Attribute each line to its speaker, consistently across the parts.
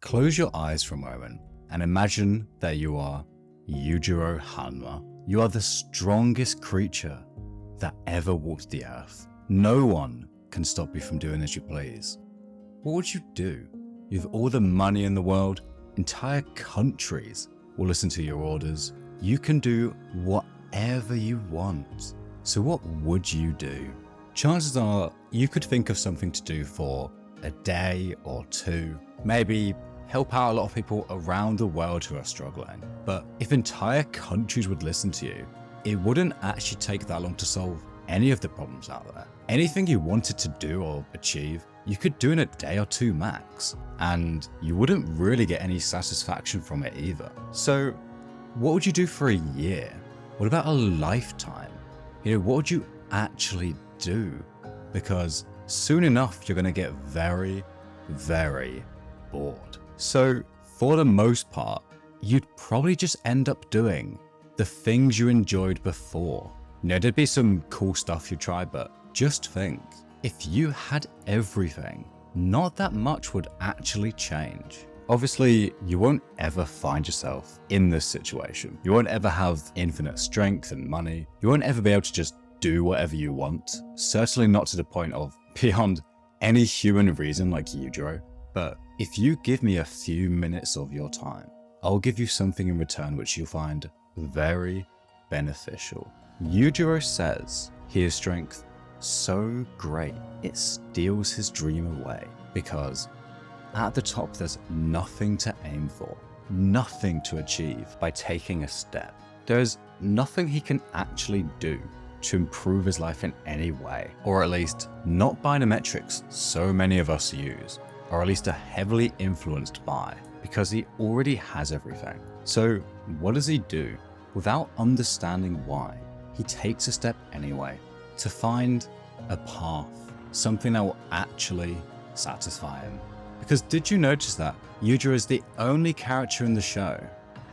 Speaker 1: Close your eyes for a moment and imagine that you are Yujiro Hanma. You are the strongest creature that ever walked the earth. No one can stop you from doing as you please. What would you do? You have all the money in the world, entire countries will listen to your orders. You can do whatever you want. So what would you do? Chances are you could think of something to do for a day or two, maybe help out a lot of people around the world who are struggling. But if entire countries would listen to you, it wouldn't actually take that long to solve any of the problems out there. Anything you wanted to do or achieve, you could do in a day or two max, and you wouldn't really get any satisfaction from it either. So what would you do for a year? What about a lifetime? What would you actually do? Because soon enough, you're going to get very, very bored. So for the most part, you'd probably just end up doing the things you enjoyed before. There'd be some cool stuff you try, but just think, if you had everything, not that much would actually change. Obviously, you won't ever find yourself in this situation. You won't ever have infinite strength and money. You won't ever be able to just do whatever you want. Certainly not to the point of beyond any human reason like Yujiro. But if you give me a few minutes of your time, I'll give you something in return which you'll find very beneficial. Yujiro says his strength so great it steals his dream away, because at the top there's nothing to aim for, nothing to achieve by taking a step. There's nothing he can actually do to improve his life in any way, or at least not by the metrics so many of us use, or at least are heavily influenced by, because he already has everything. So what does he do? Without understanding why, he takes a step anyway to find a path, something that will actually satisfy him. Because did you notice that Yujiro is the only character in the show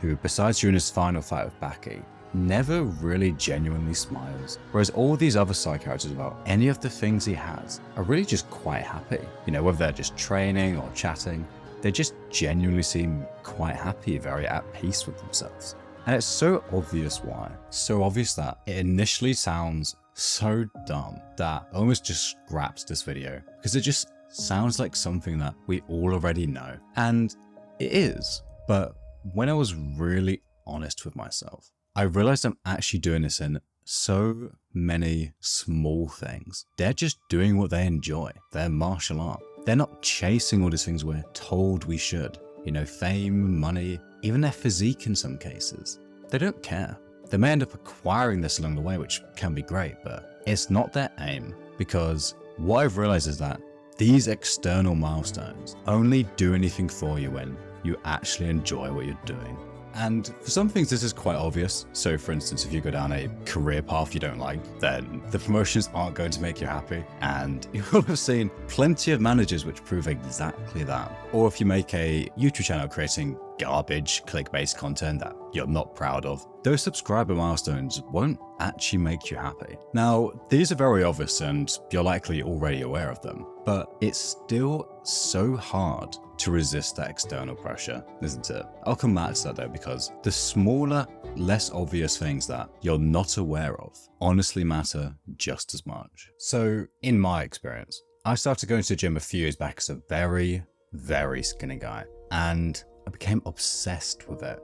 Speaker 1: who, besides during his final fight with Baki, never really genuinely smiles, whereas all these other side characters about any of the things he has are really just quite happy. Whether they're just training or chatting, they just genuinely seem quite happy, very at peace with themselves. And it's so obvious why. So obvious that it initially sounds so dumb that I almost just scrapped this video, because it just sounds like something that we all already know. And it is, but when I was really honest with myself, I realized I'm actually doing this in so many small things. They're just doing what they enjoy, their martial art. They're not chasing all these things we're told we should. Fame, money, even their physique in some cases. They don't care. They may end up acquiring this along the way, which can be great, but it's not their aim, because what I've realized is that these external milestones only do anything for you when you actually enjoy what you're doing. And for some things, this is quite obvious. So for instance, if you go down a career path you don't like, then the promotions aren't going to make you happy. And you will have seen plenty of managers which prove exactly that. Or if you make a YouTube channel creating garbage click-based content that you're not proud of, those subscriber milestones won't actually make you happy. Now, these are very obvious and you're likely already aware of them, but it's still so hard to resist that external pressure, isn't it? I'll come back to that though, because the smaller, less obvious things that you're not aware of honestly matter just as much. So in my experience, I started going to the gym a few years back as a very, very skinny guy, and I became obsessed with it.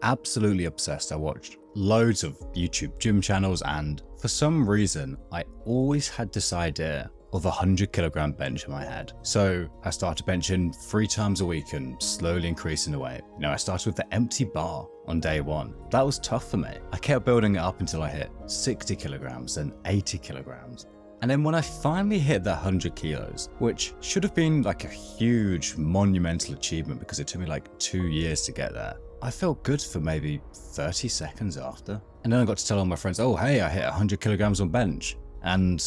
Speaker 1: Absolutely obsessed. I watched loads of YouTube gym channels, and for some reason, I always had this idea of a 100-kilogram bench in my head. So I started benching 3 times a week and slowly increasing the weight. I started with the empty bar on day one. That was tough for me. I kept building it up until I hit 60 kilograms and 80 kilograms. And then when I finally hit that 100 kilos, which should have been like a huge monumental achievement because it took me like 2 years to get there, I felt good for maybe 30 seconds after. And then I got to tell all my friends, oh, hey, I hit 100 kilograms on bench. And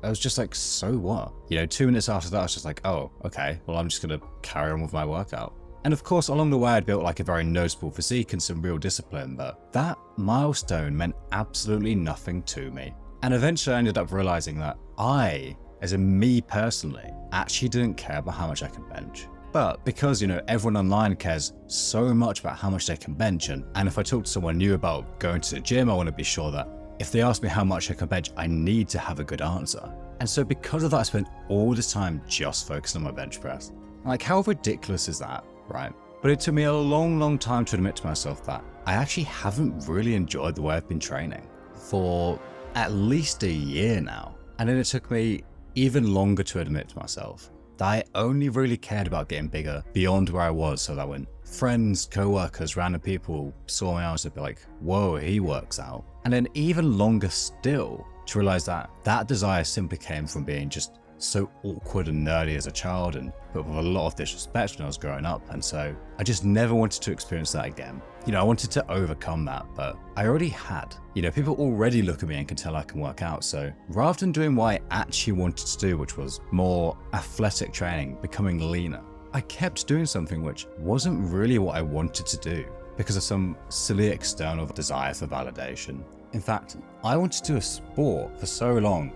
Speaker 1: I was just like, so what? 2 minutes after that, I was just like, oh, okay, well, I'm just going to carry on with my workout. And of course, along the way, I'd built like a very noticeable physique and some real discipline, but that milestone meant absolutely nothing to me. And eventually I ended up realizing that I, as in me personally, actually didn't care about how much I could bench. But because, everyone online cares so much about how much they can bench, and if I talk to someone new about going to the gym, I want to be sure that if they ask me how much I can bench, I need to have a good answer. And so because of that, I spent all this time just focusing on my bench press. Like, how ridiculous is that, right? But it took me a long, long time to admit to myself that I actually haven't really enjoyed the way I've been training for at least a year now. And then it took me even longer to admit to myself that I only really cared about getting bigger beyond where I was, so that when friends, co-workers, random people saw me, I would be like, whoa, he works out. And then even longer still to realize that that desire simply came from being just so awkward and nerdy as a child, and but with a lot of disrespect when I was growing up. And so I just never wanted to experience that again. I wanted to overcome that, but I already had. People already look at me and can tell I can work out. So rather than doing what I actually wanted to do, which was more athletic training, becoming leaner, I kept doing something which wasn't really what I wanted to do because of some silly external desire for validation. In fact, I wanted to do a sport for so long,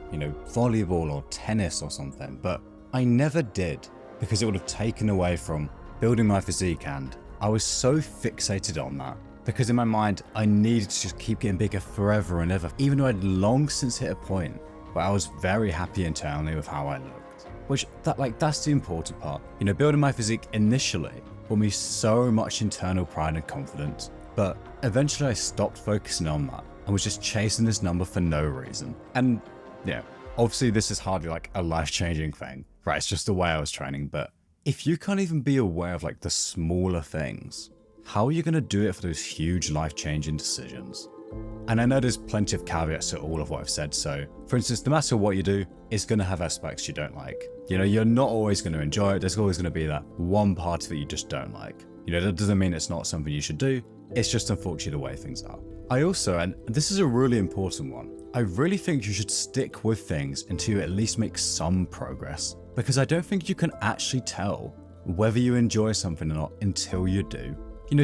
Speaker 1: volleyball or tennis or something, but I never did because it would have taken away from building my physique, and I was so fixated on that because in my mind, I needed to just keep getting bigger forever and ever, even though I'd long since hit a point where I was very happy internally with how I looked. Which, that's the important part. Building my physique initially brought me so much internal pride and confidence, but eventually I stopped focusing on that and was just chasing this number for no reason. And yeah, obviously this is hardly like a life-changing thing, right? It's just the way I was training. But if you can't even be aware of like the smaller things, how are you going to do it for those huge life-changing decisions? And I know there's plenty of caveats to all of what I've said. So for instance, no matter what you do, it's going to have aspects you don't like. You're not always going to enjoy it. There's always going to be that one part of it you just don't like. That doesn't mean it's not something you should do. It's just unfortunately the way things are. I also, and this is a really important one, I really think you should stick with things until you at least make some progress, because I don't think you can actually tell whether you enjoy something or not until you do.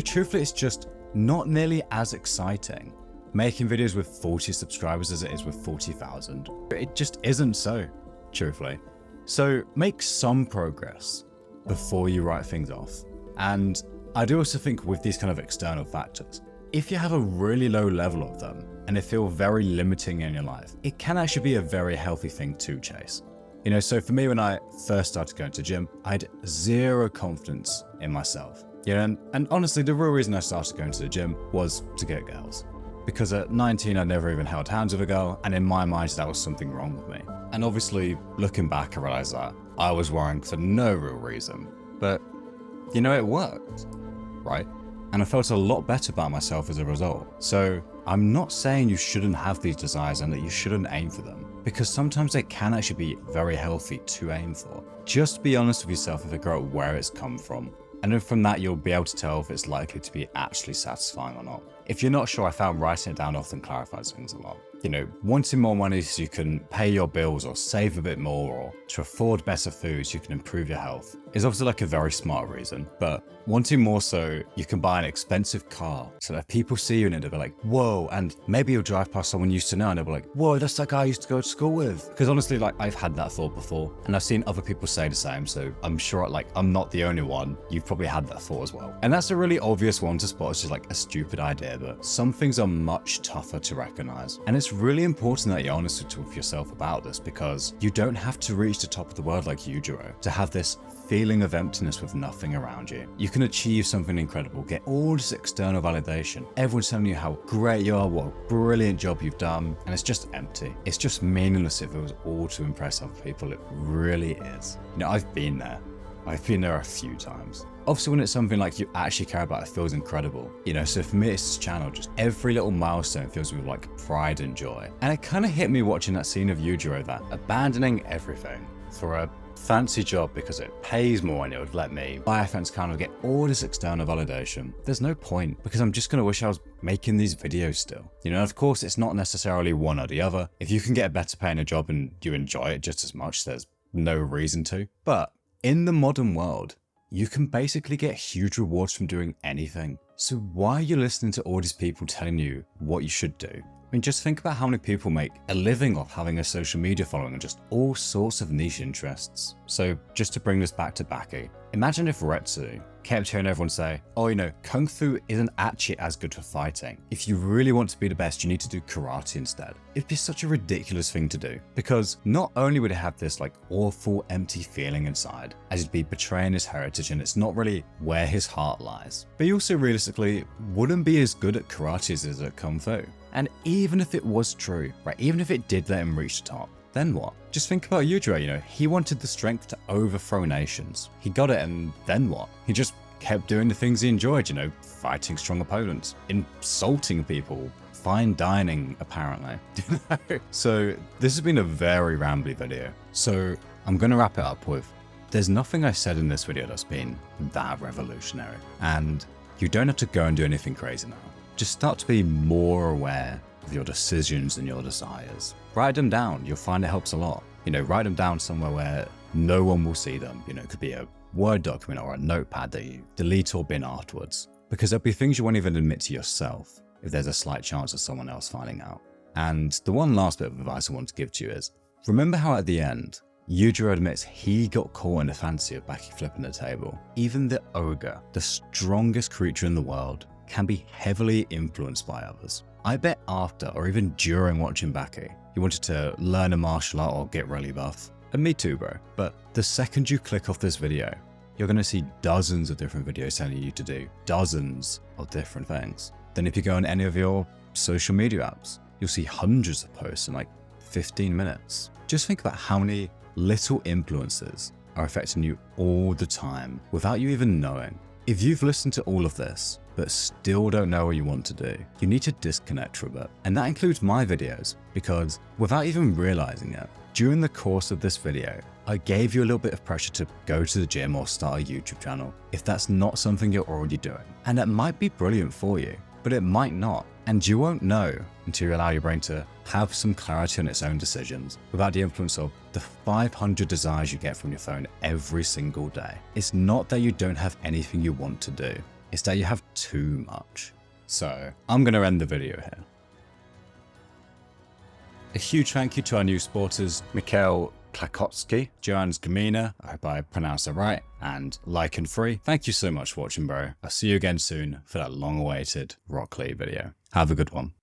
Speaker 1: Truthfully, it's just not nearly as exciting making videos with 40 subscribers as it is with 40,000. It just isn't so, truthfully. So make some progress before you write things off. And I do also think with these kind of external factors, if you have a really low level of them and they feel very limiting in your life, it can actually be a very healthy thing to chase. So for me, when I first started going to the gym, I had zero confidence in myself. And honestly, the real reason I started going to the gym was to get girls. Because at 19, I never even held hands with a girl, and in my mind, that was something wrong with me. And obviously, looking back, I realized that I was worrying for no real reason. But, it worked, right? And I felt a lot better about myself as a result. So I'm not saying you shouldn't have these desires and that you shouldn't aim for them, because sometimes they can actually be very healthy to aim for. Just be honest with yourself and figure out where it's come from. And then from that, you'll be able to tell if it's likely to be actually satisfying or not. If you're not sure, I found writing it down often clarifies things a lot. Wanting more money so you can pay your bills or save a bit more, or to afford better foods so you can improve your health, is obviously like a very smart reason. But wanting more so you can buy an expensive car so that people see you in it, they'll be like, whoa, and maybe you'll drive past someone you used to know and they'll be like, whoa, that's that guy I used to go to school with. Because honestly, I've had that thought before, and I've seen other people say the same, so I'm sure I'm not the only one. You've probably had that thought as well. And that's a really obvious one to spot. It's just a stupid idea, but some things are much tougher to recognize. And it's really important that you're honest with yourself about this, because you don't have to reach the top of the world like Yujiro to have this feeling of emptiness with nothing around you. You can achieve something incredible, get all this external validation. Everyone's telling you how great you are, what a brilliant job you've done, and it's just empty. It's just meaningless if it was all to impress other people. It really is. I've been there. I've been there a few times. Obviously, when it's something like you actually care about, it feels incredible. So for me, it's this channel, just every little milestone fills me with pride and joy. And it kind of hit me watching that scene of Yujiro, that abandoning everything for a fancy job because it pays more and it would let me buy a fancy car and get all this external validation. There's no point, because I'm just going to wish I was making these videos still. Of course, it's not necessarily one or the other. If you can get a better paying a job and you enjoy it just as much, there's no reason to. But in the modern world, you can basically get huge rewards from doing anything. So why are you listening to all these people telling you what you should do? I mean, just think about how many people make a living off having a social media following and just all sorts of niche interests. So just to bring this back to Baki, imagine if Retsu kept hearing everyone say, oh, Kung Fu isn't actually as good for fighting. If you really want to be the best, you need to do karate instead. It'd be such a ridiculous thing to do, because not only would it have this awful empty feeling inside, as he'd be betraying his heritage and it's not really where his heart lies, but he also realistically wouldn't be as good at karate as he is at Kung Fu. And even if it was true, right, even if it did let him reach the top, then what? Just think about Yujiro, he wanted the strength to overthrow nations. He got it, and then what? He just kept doing the things he enjoyed, fighting strong opponents, insulting people, fine dining, apparently. So this has been a very rambly video. So I'm going to wrap it up with, there's nothing I said in this video that's been that revolutionary. And you don't have to go and do anything crazy now. Just start to be more aware of your decisions and your desires. Write them down. You'll find it helps a lot. Write them down somewhere where no one will see them. It could be a Word document or a notepad that you delete or bin afterwards. Because there'll be things you won't even admit to yourself if there's a slight chance of someone else finding out. And the one last bit of advice I want to give to you is, remember how at the end, Yujiro admits he got caught in the fantasy of Baki flipping the table. Even the Ogre, the strongest creature in the world, can be heavily influenced by others. I bet after or even during watching Baki, you wanted to learn a martial art or get really buff. And me too, bro. But the second you click off this video, you're going to see dozens of different videos telling you to do dozens of different things. Then if you go on any of your social media apps, you'll see hundreds of posts in 15 minutes. Just think about how many little influences are affecting you all the time without you even knowing. If you've listened to all of this, but still don't know what you want to do, you need to disconnect for a bit. And that includes my videos, because without even realizing it, during the course of this video, I gave you a little bit of pressure to go to the gym or start a YouTube channel if that's not something you're already doing. And it might be brilliant for you, but it might not. And you won't know until you allow your brain to have some clarity on its own decisions without the influence of the 500 desires you get from your phone every single day. It's not that you don't have anything you want to do. It's that you have too much. So I'm going to end the video here. A huge thank you to our new supporters, Mikhail Klakotsky, Joanne Gamina, I hope I pronounced that right, and Like and Free. Thank you so much for watching, bro. I'll see you again soon for that long-awaited Rock Lee video. Have a good one.